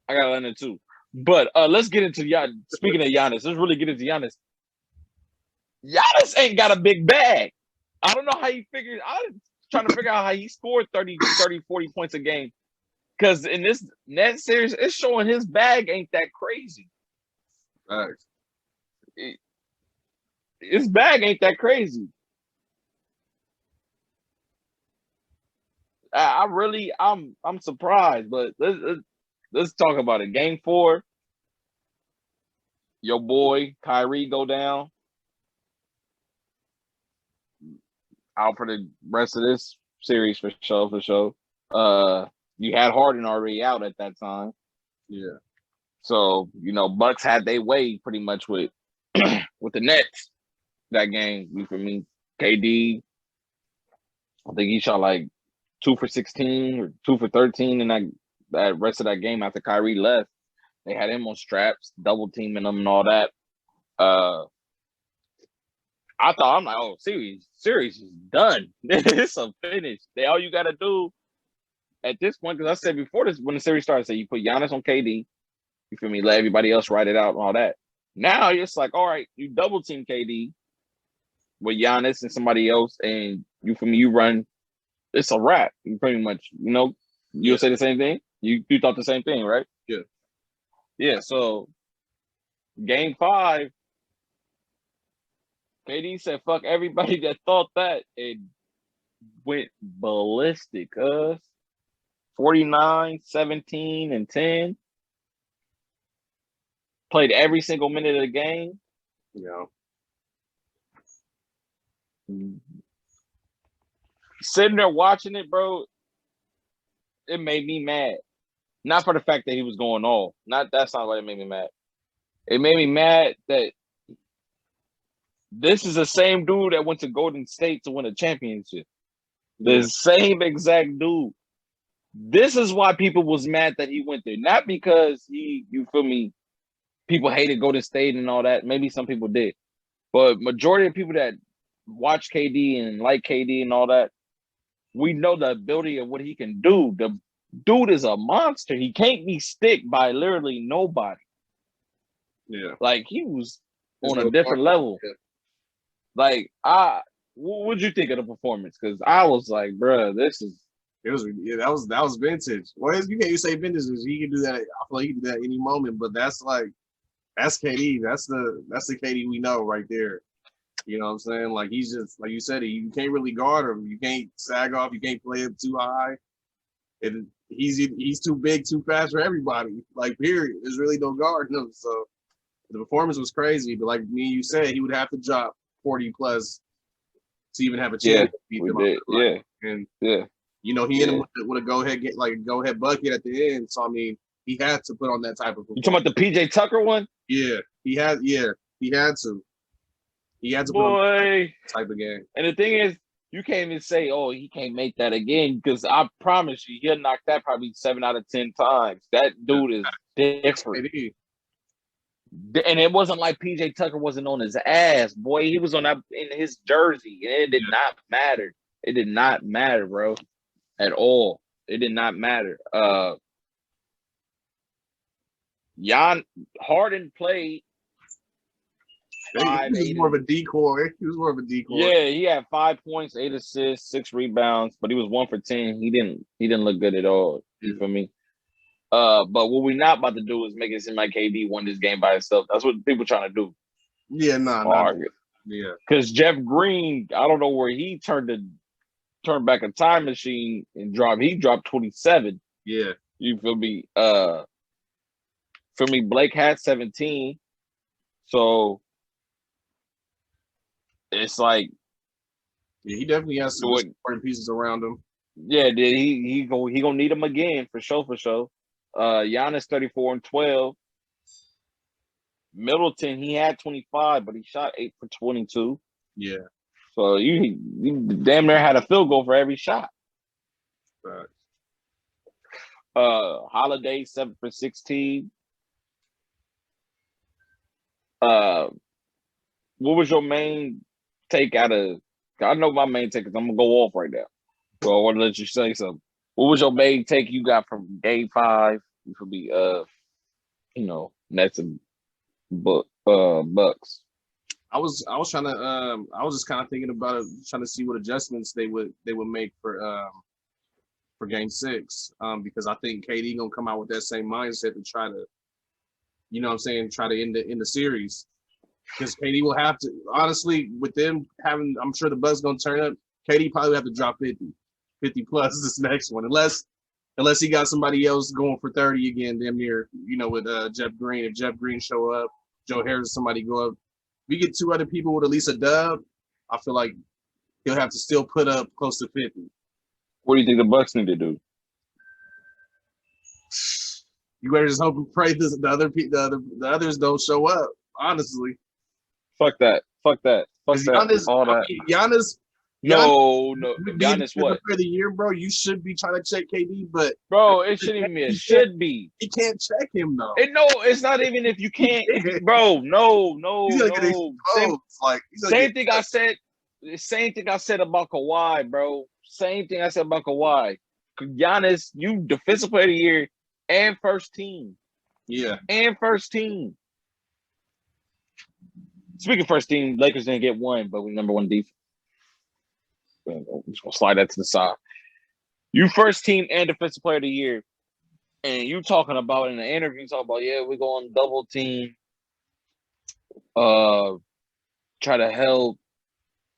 I got Atlanta too. But let's get into Giannis. Speaking of Giannis, let's really get into Giannis. Giannis ain't got a big bag. I don't know how he figured. I'm trying to figure out how he scored 30, 40 points a game. Because in this net series, it's showing his bag ain't that crazy. Thanks. His bag ain't that crazy. I'm surprised, but let's talk about it. Game 4, your boy Kyrie go down, out for the rest of this series for sure. You had Harden already out at that time. Yeah. So, Bucks had their way pretty much with the Nets that game. You feel me? KD, I think he shot like 2 for 16 or 2 for 13 in that rest of that game after Kyrie left. They had him on straps, double teaming him and all that. I'm like, oh, series is done. It's a finish. All you gotta do at this point, because I said before this, when the series started, I said you put Giannis on KD. You feel me? Let everybody else write it out and all that. Now it's like, all right, you double team KD with Giannis and somebody else, and you feel me? You run. It's a wrap. You pretty much, you'll say the same thing. You thought the same thing, right? Yeah. Yeah. So, game 5, KD said, "Fuck everybody that thought that," and went ballistic. 49, 17, and 10. Played every single minute of the game. Sitting there watching it, bro, it made me mad. Not for the fact that he was going off. That's not what it made me mad. It made me mad that this is the same dude that went to Golden State to win a championship. The same exact dude. This is why people was mad that he went there. Not because you feel me, people hated Golden State and all that. Maybe some people did. But majority of people that watch KD and like KD and all that, we know the ability of what he can do. The dude is a monster. He can't be sticked by literally nobody. Yeah. Like, he was on a different level. Yeah. Like, what'd you think of the performance? Because I was like, bruh, that was vintage. Well, you can't say vintage. He can do that. I feel like he can do that any moment. But that's KD. That's the KD we know right there. You know what I'm saying? Like, he's just, like you said, you can't really guard him. You can't sag off. You can't play him too high. And he's too big, too fast for everybody. Like, period. There's really no guarding him. So the performance was crazy. But like me and you said, he would have to drop 40 plus to even have a chance to beat them up. Right? And he hit him with a go ahead bucket at the end. So I mean, he had to put on that type of performance. You talking about the PJ Tucker one? Yeah, he had to. He had to put on that type of game. And the thing is, you can't even say, "Oh, he can't make that again," because I promise you, he'll knock that probably 7 out of 10 times. That dude is different. And it wasn't like PJ Tucker wasn't on his ass, boy. He was on that in his jersey, and it did not matter. It did not matter, bro, at all. It did not matter. Harden played He 5, was 8. more of a decoy. He was more of a decoy. Yeah, he had 5 points, 8 assists, 6 rebounds, but he was 1 for 10. He didn't look good at all. You feel me? But what we're not about to do is make it seem like KD won this game by himself. That's what people trying to do. Yeah, no. Yeah. Because Jeff Green, I don't know where he turned back a time machine and dropped 27. Yeah. You feel me? Blake had 17. So it's like, yeah, he definitely has some important pieces around him. Yeah, he gonna need him again for sure. Giannis 34 and 12. Middleton, he had 25, but he shot 8 for 22. Yeah. So you damn near had a field goal for every shot. Right. Holiday 7 for 16. What was your main take out of? I know my main take because I'm gonna go off right now. So I want to let you say something. What was your main take you got from Game 5? It could be Nets and Bucks. I was trying to I was just kind of thinking about it, trying to see what adjustments they would make for Game 6. Because I think KD gonna come out with that same mindset to try to, you know what I'm saying, try to end the series. Because KD will have to, honestly, with them having, I'm sure the Bucks gonna turn up. KD probably will have to drop 50 plus this next one, unless he got somebody else going for 30 again, damn near, with Jeff Green. If Jeff Green show up, Joe Harris, somebody go up. We get 2 other people with at least a dub, I feel like he'll have to still put up close to 50. What do you think the Bucks need to do? You better just hope and pray the others don't show up. Honestly, fuck that. Giannis, all that. Giannis. No. Giannis, what? For the year, bro, you should be trying to check KD, but bro, it shouldn't even be. It should be. He can't check him though. It's not even if you can't, bro. No. Same thing I said. The same thing I said about Kawhi, bro. Same thing I said about Kawhi. Giannis, you defensive player of the year and first team. Yeah. And first team. Speaking of first team, Lakers didn't get one, but we number 1 defense. I'm just gonna slide that to the side. You first team and defensive player of the year, and you talking about in the interview, talking about we're going double team, try to help.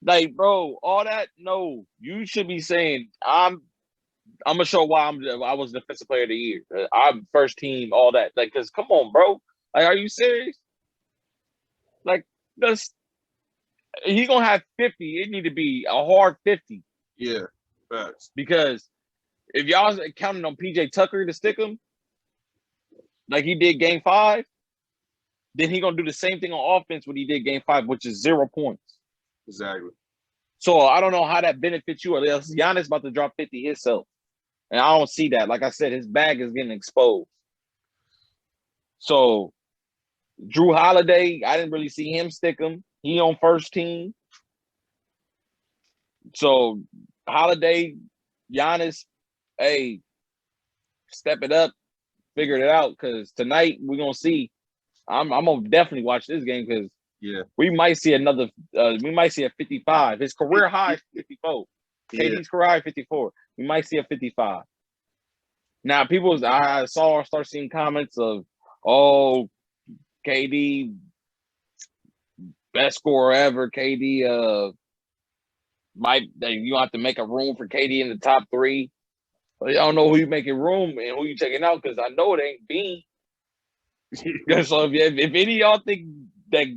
Like, bro, all that. No, you should be saying I'm gonna show why I was defensive player of the year. I'm first team, all that. Like, cause come on, bro. Like, are you serious? Like, he's gonna have 50. It need to be a hard 50. Yeah, facts. Because if y'all counting on PJ Tucker to stick him, like he did Game 5, then he gonna do the same thing on offense what he did Game 5, which is 0 points. Exactly. So I don't know how that benefits you. Or else Giannis about to drop 50 himself, and I don't see that. Like I said, his bag is getting exposed. So Drew Holiday, I didn't really see him stick him. He on first team. So Holiday, Giannis, hey, step it up, figure it out. Because tonight we're gonna see. I'm gonna definitely watch this game because we might see another. We might see a 55. His career high is 54. KD's career high 54. We might see a 55. Now I start seeing comments of, oh, KD best scorer ever. KD you have to make a room for KD in the top 3. But I don't know who you making room and who you taking out because I know it ain't Bean. So if any of y'all think that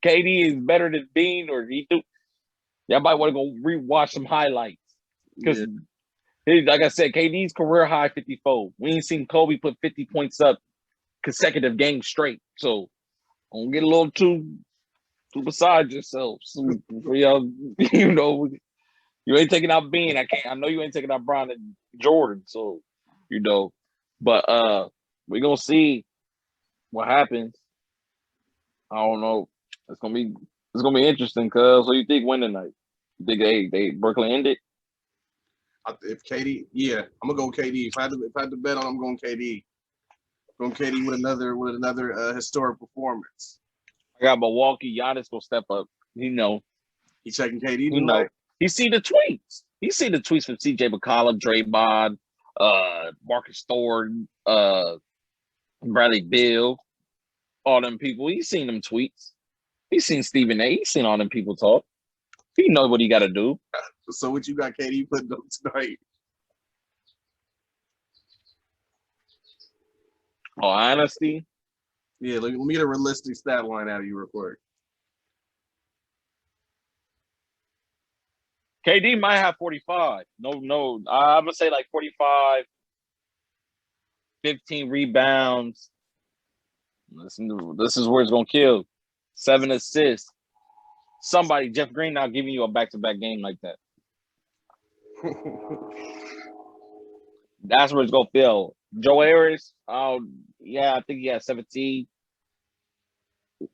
KD is better than Bean or y'all might want to go rewatch some highlights because, like I said, KD's career high 54. We ain't seen Kobe put 50 points up consecutive games straight. So don't get a little too beside yourselves. For y'all, you ain't taking out Bean. I know you ain't taking out Bron and Jordan. So but we're gonna see what happens. I don't know. It's gonna be interesting. Cause what you think win tonight? You think they Brooklyn end it? If KD, I'm gonna go KD. If I had to bet on, I'm going KD. Going KD with another historic performance. I got Milwaukee. Giannis gonna step up. You know, He checking KD you tonight. know. He see the tweets. He see the tweets from CJ McCollum, Draymond, Marcus Thornton, Bradley Beal, all them people. He seen them tweets. He seen Stephen A. He seen all them people talk. He know what he got to do. So what you got KD putting up tonight? Oh, honesty. Yeah, let me get a realistic stat line out of you real quick. KD might have 45. No. I'm going to say like 45, 15 rebounds. This is where it's going to kill. 7 assists. Somebody, Jeff Green, not giving you a back-to-back game like that. That's where it's going to feel. Joe Harris, yeah, I think he had 17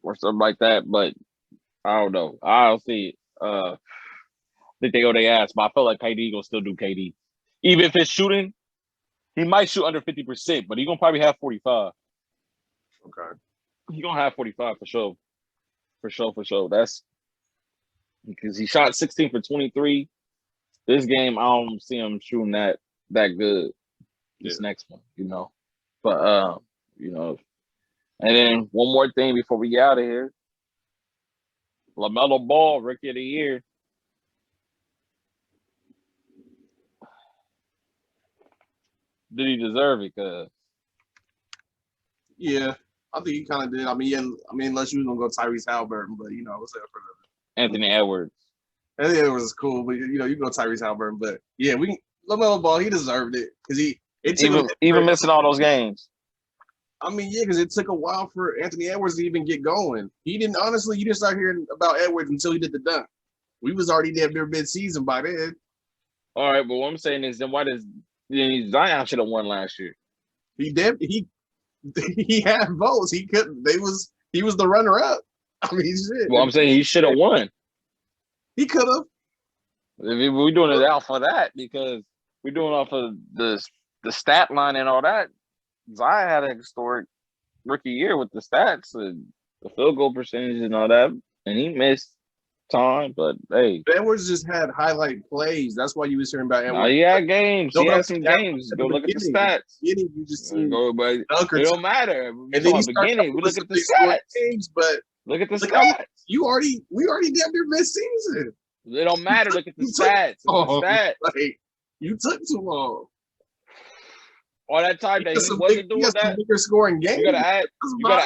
or something like that, but I don't know. I don't see it. I think they go their ass, but I feel like KD gonna still do KD. Even if it's shooting, he might shoot under 50%, but he gonna probably have 45. Okay. He gonna have 45 for sure. For sure. That's because he shot 16 for 23. This game, I don't see him shooting that good. This next one, you know. But you know, and then one more thing before we get out of here. LaMelo Ball, Rookie of the Year. Did he deserve it? Cause Yeah, I think he kind of did. I mean, unless you was gonna go Tyrese Halliburton, but you know, what's that for the Anthony Edwards. Anthony Edwards is cool, but you know, you go Tyrese Halliburton. But yeah, LaMelo Ball, he deserved it because Even missing all those games. I mean, yeah, because it took a while for Anthony Edwards to even get going. He didn't honestly. You didn't start hearing about Edwards until he did the dunk. We was already damn near mid-season by then. All right, but what I'm saying is, then why does Zion should have won last year? He did. He had votes. He couldn't. He was the runner-up. I mean, shit. Well, I'm saying he should have won. He could have. We're doing it off of that because we're doing off of the stat line and all that. Zion had a historic rookie year with the stats and the field goal percentage and all that, and he missed time. But hey, Edwards just had highlight plays. That's why you was hearing about Edwards. he had games. He had some games. Go look at the stats. You just see but it don't matter. And then you beginning. We look at the stats. Games, but look at the stats. We already damn near mid-season. It don't matter. Look at the stats. Like, you took too long. All that time that he wasn't doing that. Bigger scoring game. You gotta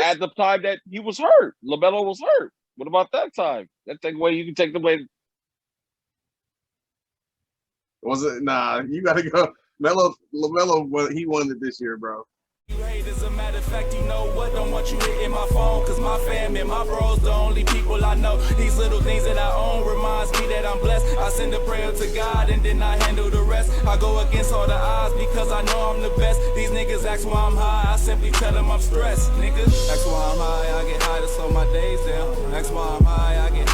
add the time that he was hurt. LaMelo was hurt. What about that time? That take away. You can take the way. Was it? Nah, you gotta go. LaMelo, he won it this year, bro. You hate, as a matter of fact, you know what? Don't want you hitting my phone, cause my fam and my bros, the only people I know. These little things that I own reminds me that I'm blessed. I send a prayer to God and then I handle the rest. I go against all the odds because I know I'm the best. These niggas ask why I'm high, I simply tell them I'm stressed. Niggas ask why I'm high, I get high to slow my days down. Ask why I'm high, I get